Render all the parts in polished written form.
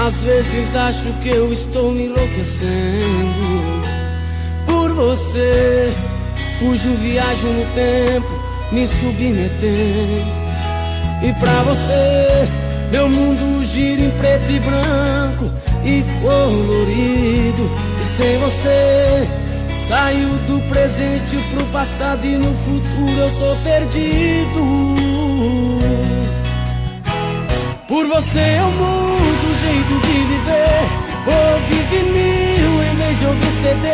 Às vezes acho que eu estou me enlouquecendo por você. Fujo, viajo no tempo, me submetendo. E pra você, meu mundo gira em preto e branco e colorido. E sem você, saio do presente pro passado e no futuro eu tô perdido. Por você eu mudo o jeito de viver, ouvi vinil em vez de ouvir CD.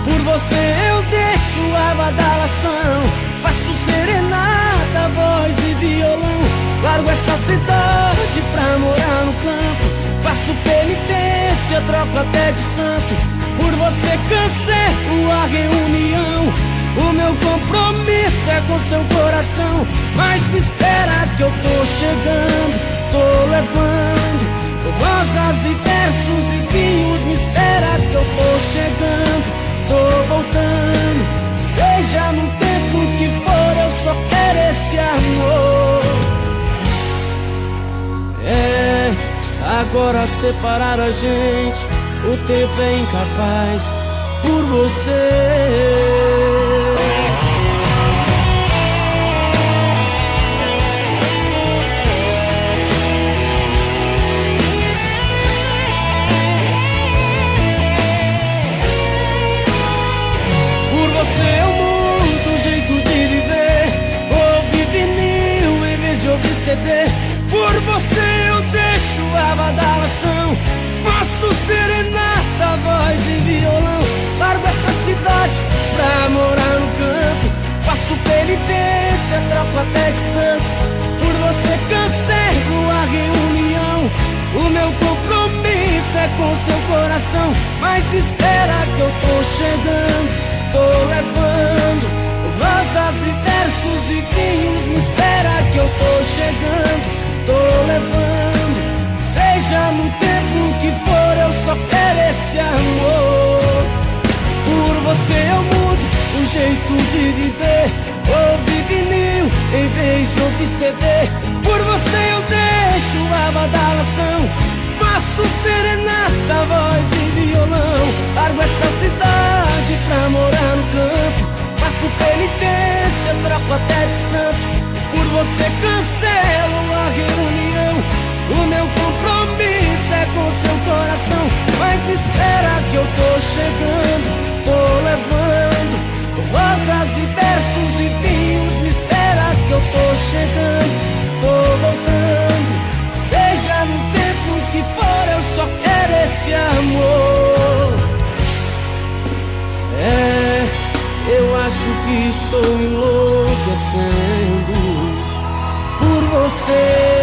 Por você eu deixo a badalação, faço serenata, voz e violão. Largo essa cidade pra morar no campo, faço penitência, troco até de santo. Por você cancelo a reunião, o meu compromisso é com seu coração. Mas me espera que eu tô chegando, tô levando rosas e versos e vinhos. Me espera que eu tô chegando, tô voltando. Seja no tempo que for, eu só quero esse amor. É, agora separar a gente, o tempo é incapaz por você. Você eu mudo o jeito de viver, ouvi vinil em vez de ouvir CD. Por você eu deixo a badalação, faço serenata, voz e violão. Largo essa cidade pra morar no campo, faço penitência, troco até de santo. Por você cancelo a reunião, o meu compromisso é com seu coração. Mas me espera que eu tô chegando, tô levando rosas e versos e vinhos. Me espera que eu tô chegando, tô levando. Seja no tempo que for, eu só quero esse amor. Por você eu mudo o jeito de viver, ouvi vinil em vez de ouvir CD. Por você eu deixo a badalação, faço serenata, voz e violão. Largo essa cidade pra morar no campo, faço penitência, troco até de santo. Por você cancelo a reunião, o meu compromisso é com seu coração. Mas me espera que eu tô chegando, tô levando rosas e versos e vinhos. Me espera que eu tô chegando, tô voltando. Seja no tempo que for, eu só quero esse amor. É, eu acho que estou enlouquecendo por você.